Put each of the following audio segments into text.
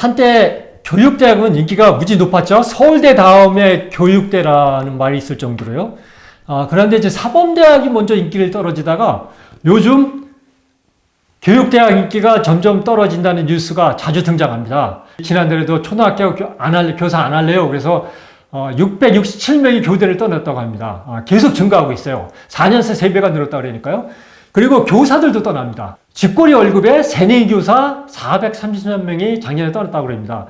한때 교육대학은 인기가 무지 높았죠. 서울대 다음에 교육대라는 말이 있을 정도로요. 그런데 이제 사범대학이 먼저 인기를 떨어지다가 요즘 교육대학 인기가 점점 떨어진다는 뉴스가 자주 등장합니다. 지난달에도 초등학교 교사 안 할래요. 그래서 667명이 교대를 떠났다고 합니다. 계속 증가하고 있어요. 4년 새 3배가 늘었다고 그러니까요. 그리고 교사들도 떠납니다. 집꼬리 월급에 새내기 교사 430명이 작년에 떠났다고 그럽니다.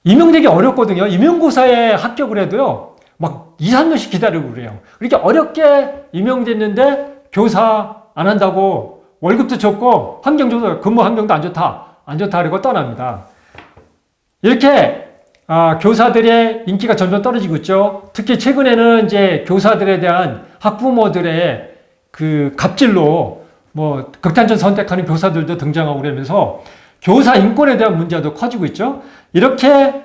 임용되기 어렵거든요. 임용고사에 합격을 해도요, 막 2, 3년씩 기다리고 그래요. 그렇게 어렵게 임용됐는데 교사 안 한다고 월급도 적고 근무 환경도 안 좋다 그러고 떠납니다. 이렇게 교사들의 인기가 점점 떨어지고 있죠. 특히 최근에는 이제 교사들에 대한 학부모들의 그 갑질로 뭐 극단적 선택하는 교사들도 등장하고 그러면서 교사 인권에 대한 문제도 커지고 있죠. 이렇게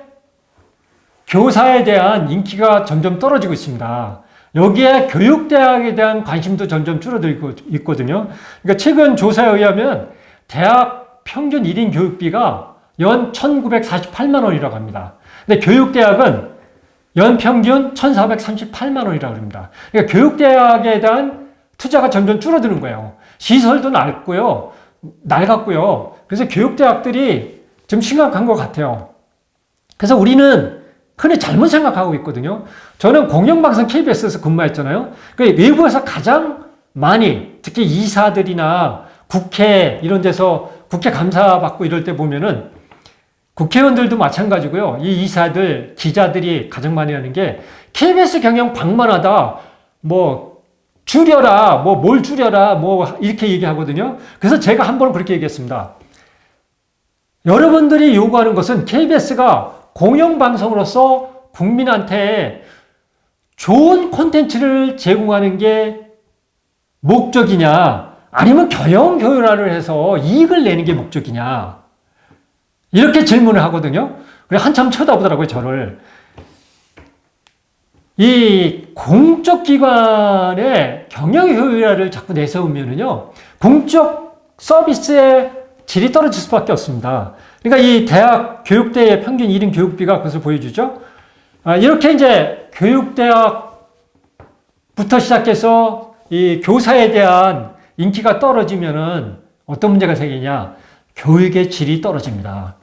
교사에 대한 인기가 점점 떨어지고 있습니다. 여기에 교육대학에 대한 관심도 점점 줄어들고 있거든요. 그러니까 최근 조사에 의하면 대학 평균 1인 교육비가 연 1,948만 원이라고 합니다. 근데 교육대학은 연 평균 1,438만 원이라고 합니다. 그러니까 교육대학에 대한 투자가 점점 줄어드는 거예요. 시설도 낡았고요. 그래서 교육대학들이 좀 심각한 것 같아요. 그래서 우리는 흔히 잘못 생각하고 있거든요. 저는 공영방송 KBS에서 근무했잖아요. 외부에서 가장 많이, 특히 이사들이나 국회 이런 데서 국회 감사 받고 이럴 때 보면은 국회의원들도 마찬가지고요. 이 이사들, 기자들이 가장 많이 하는 게 KBS 경영 방만하다, 뭘 줄여라, 이렇게 얘기하거든요. 그래서 제가 한 번 그렇게 얘기했습니다. 여러분들이 요구하는 것은 KBS가 공영방송으로서 국민한테 좋은 콘텐츠를 제공하는 게 목적이냐, 아니면 교육을 해서 이익을 내는 게 목적이냐, 이렇게 질문을 하거든요. 그래 한참 쳐다보더라고요, 저를. 이 공적 기관의 경영 효율화를 자꾸 내세우면은요, 공적 서비스의 질이 떨어질 수밖에 없습니다. 그러니까 이 대학 교육대의 평균 1인 교육비가 그것을 보여주죠. 이렇게 이제 교육대학부터 시작해서 이 교사에 대한 인기가 떨어지면은 어떤 문제가 생기냐? 교육의 질이 떨어집니다.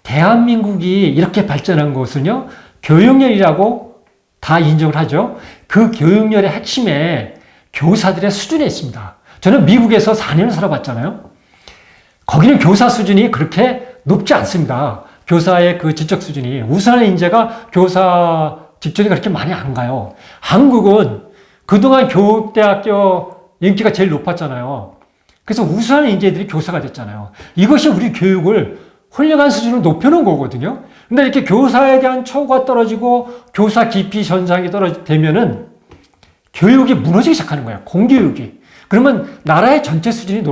대한민국이 이렇게 발전한 것은요, 교육열이라고 다 인정을 하죠. 그 교육열의 핵심에 교사들의 수준에 있습니다. 저는 미국에서 4년을 살아봤잖아요. 거기는 교사 수준이 그렇게 높지 않습니다. 교사의 그 지적 수준이. 우수한 인재가 교사 직종에 그렇게 많이 안 가요. 한국은 그동안 교육대학교 인기가 제일 높았잖아요. 그래서 우수한 인재들이 교사가 됐잖아요. 이것이 우리 교육을 훌륭한 수준으로 높여놓은 거거든요. 근데 이렇게 교사에 대한 처우가 떨어지고 교사 기피 현상이 되면은 교육이 무너지기 시작하는 거예요. 공교육이. 그러면 나라의 전체 수준이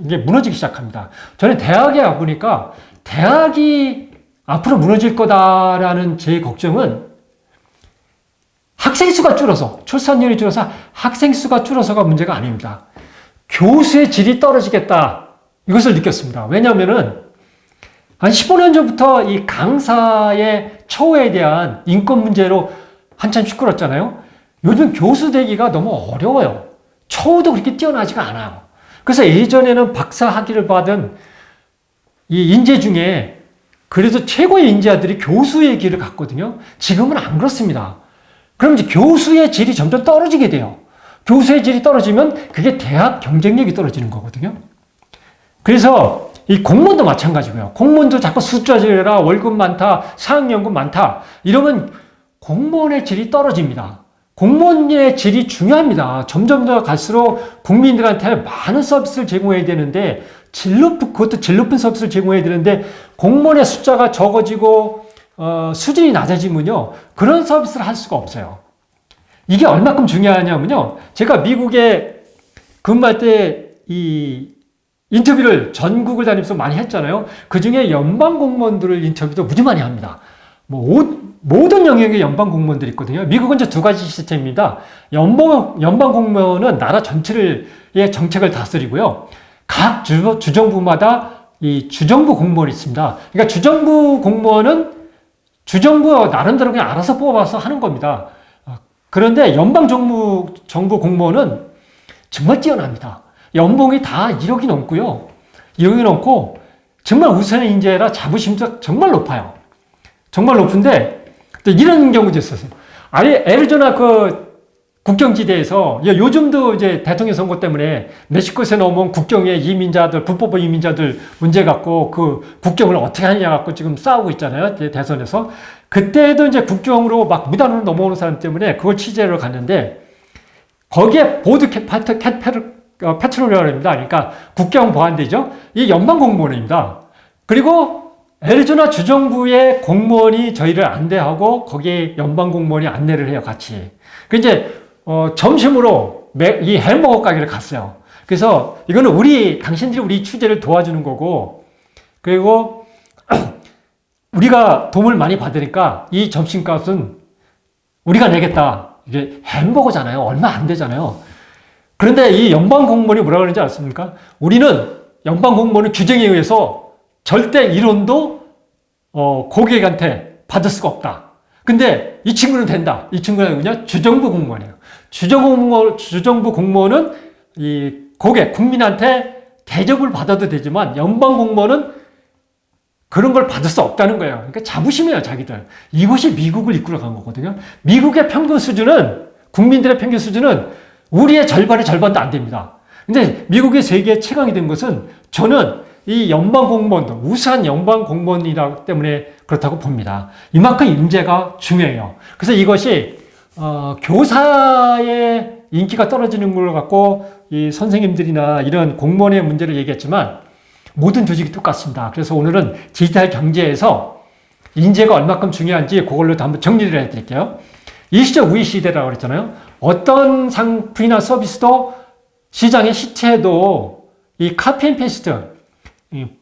이게 무너지기 시작합니다. 저는 대학에 와보니까 대학이 앞으로 무너질 거다라는 제 걱정은 학생 수가 줄어서, 출산율이 줄어서 학생 수가 줄어서가 문제가 아닙니다. 교수의 질이 떨어지겠다, 이것을 느꼈습니다. 왜냐하면은 한 15년 전부터 이 강사의 처우에 대한 인권 문제로 한참 시끄럽잖아요. 요즘 교수 되기가 너무 어려워요. 처우도 그렇게 뛰어나지가 않아요. 그래서 예전에는 박사 학위를 받은 이 인재 중에 그래도 최고의 인재들이 교수의 길을 갔거든요. 지금은 안 그렇습니다. 그럼 이제 교수의 질이 점점 떨어지게 돼요. 교수의 질이 떨어지면 그게 대학 경쟁력이 떨어지는 거거든요. 그래서 이 공무원도 마찬가지고요. 공무원도 자꾸 숫자질해라, 월급 많다, 사학연금 많다, 이러면 공무원의 질이 떨어집니다. 공무원의 질이 중요합니다. 점점 더 갈수록 국민들한테 많은 서비스를 제공해야 되는데, 그것도 질 높은 서비스를 제공해야 되는데, 공무원의 숫자가 적어지고, 수준이 낮아지면요, 그런 서비스를 할 수가 없어요. 이게 얼마큼 중요하냐면요, 제가 미국에 근무할 때 인터뷰를 전국을 다니면서 많이 했잖아요. 그 중에 연방 공무원들을 인터뷰도 무지 많이 합니다. 모든 영역의 연방 공무원들이 있거든요. 미국은 이제 두 가지 시스템입니다. 연방 공무원은 나라 전체의 정책을 다스리고요. 각 주정부마다 이 주정부 공무원이 있습니다. 그러니까 주정부 공무원은 주정부 나름대로 그냥 알아서 뽑아서 하는 겁니다. 그런데 정부 공무원은 정말 뛰어납니다. 연봉이 다 1억이 넘고요. 1억이 넘고 정말 우수한 인재라 자부심도 정말 높아요. 정말 높은데 또 이런 경우도 있었어요. 아니, 애리조나 국경지대에서 요즘도 이제 대통령 선거 때문에 멕시코에서 넘어온 국경의 이민자들, 불법 이민자들 문제 갖고 그 국경을 어떻게 하느냐 갖고 지금 싸우고 있잖아요. 대선에서. 그때도 이제 국경으로 막 무단으로 넘어오는 사람 때문에 그걸 취재를 갔는데 거기에 보드 패트롤러입니다. 그러니까 국경 보안대죠. 이 연방 공무원입니다. 그리고 애리조나 주정부의 공무원이 저희를 안내하고 거기에 연방 공무원이 안내를 해요, 같이. 그 이제 점심으로 이 햄버거 가게를 갔어요. 그래서 이거는 당신들이 우리 취재를 도와주는 거고, 그리고 우리가 도움을 많이 받으니까 이 점심값은 우리가 내겠다. 이게 햄버거잖아요. 얼마 안 되잖아요. 그런데 이 연방 공무원이 뭐라 그러는지 아십니까? 우리는 연방 공무원은 규정에 의해서 절대 1원도 고객한테 받을 수가 없다. 근데 이 친구는 된다. 이 친구는 그냥 주정부 공무원이에요. 주정부 공무원은 이 고객, 국민한테 대접을 받아도 되지만 연방 공무원은 그런 걸 받을 수 없다는 거예요. 그러니까 자부심이에요, 자기들. 이것이 미국을 이끌어간 거거든요. 미국의 평균 수준은, 국민들의 평균 수준은 우리의 절반의 절반도 안 됩니다. 근데 미국의 세계 최강이 된 것은 저는 이 연방 공무원도 우수한 연방 공무원이라 때문에 그렇다고 봅니다. 이만큼 인재가 중요해요. 그래서 이것이 교사의 인기가 떨어지는 걸 갖고 이 선생님들이나 이런 공무원의 문제를 얘기했지만 모든 조직이 똑같습니다. 그래서 오늘은 디지털 경제에서 인재가 얼마큼 중요한지 그걸로 한번 정리를 해드릴게요. 일시적 우위 시대라고 그랬잖아요. 어떤 상품이나 서비스도 시장의 시체도 이 카피 앤 페이스트,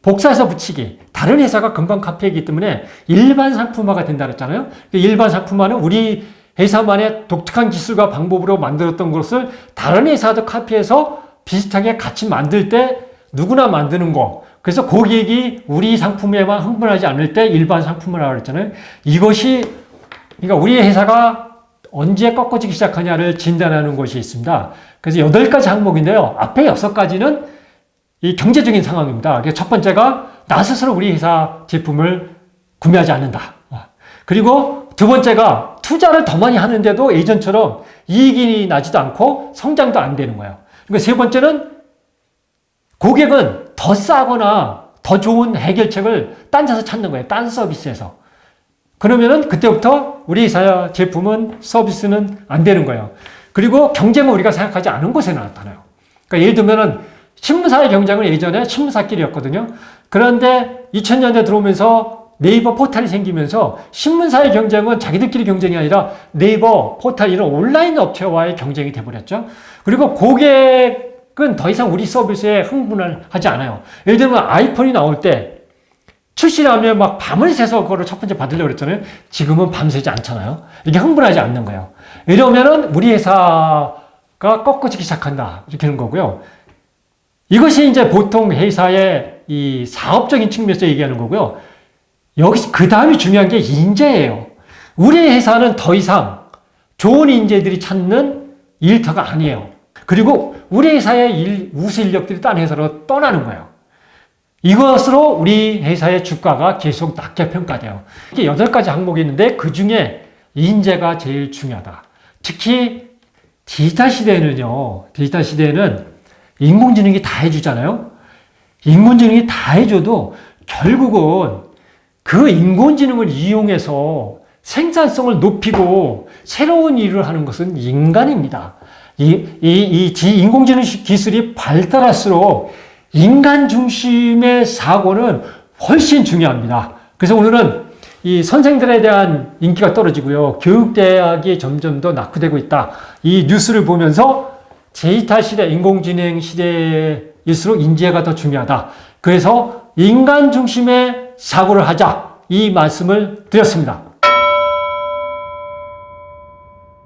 복사해서 붙이기, 다른 회사가 금방 카피하기 때문에 일반 상품화가 된다 그랬잖아요. 일반 상품화는 우리 회사만의 독특한 기술과 방법으로 만들었던 것을 다른 회사도 카피해서 비슷하게 같이 만들 때 누구나 만드는 거. 그래서 고객이 우리 상품에만 흥분하지 않을 때 일반 상품화라고 그랬잖아요. 이것이, 그러니까 우리 회사가 언제 꺾어지기 시작하냐를 진단하는 것이 있습니다. 그래서 8가지 항목인데요. 앞에 6가지는 이 경제적인 상황입니다. 첫 번째가 나 스스로 우리 회사 제품을 구매하지 않는다. 그리고 두 번째가 투자를 더 많이 하는데도 예전처럼 이익이 나지도 않고 성장도 안 되는 거예요. 그리고 세 번째는 고객은 더 싸거나 더 좋은 해결책을 딴 데서 찾는 거예요. 딴 서비스에서. 그러면은 그때부터 우리 회사 제품은 서비스는 안 되는 거예요. 그리고 경쟁은 우리가 생각하지 않은 곳에 나타나요. 그러니까 예를 들면은 신문사의 경쟁은 예전에 신문사끼리였거든요. 그런데 2000년대 들어오면서 네이버 포털이 생기면서 신문사의 경쟁은 자기들끼리 경쟁이 아니라 네이버 포털 이런 온라인 업체와의 경쟁이 돼버렸죠. 그리고 고객은 더 이상 우리 서비스에 흥분을 하지 않아요. 예를 들면 아이폰이 나올 때 출시하면 막 밤을 새서 그거를 첫 번째 받으려고 그랬잖아요. 지금은 밤새지 않잖아요. 이게 흥분하지 않는 거예요. 이러면은 우리 회사가 꺾어지기 시작한다. 이렇게 하는 거고요. 이것이 이제 보통 회사의 이 사업적인 측면에서 얘기하는 거고요. 여기서 그 다음이 중요한 게 인재예요. 우리 회사는 더 이상 좋은 인재들이 찾는 일터가 아니에요. 그리고 우리 회사의 우수 인력들이 딴 회사로 떠나는 거예요. 이것으로 우리 회사의 주가가 계속 낮게 평가돼요. 이게 8가지 항목이 있는데 그 중에 인재가 제일 중요하다. 특히 디지털 시대에는 인공지능이 다 해주잖아요. 인공지능이 다 해줘도 결국은 그 인공지능을 이용해서 생산성을 높이고 새로운 일을 하는 것은 인간입니다. 인공지능 기술이 발달할수록 인간 중심의 사고는 훨씬 중요합니다. 그래서 오늘은 이 선생들에 대한 인기가 떨어지고요. 교육대학이 점점 더 낙후되고 있다. 이 뉴스를 보면서 디지털 시대, 인공지능 시대일수록 인재가 더 중요하다. 그래서 인간 중심의 사고를 하자. 이 말씀을 드렸습니다.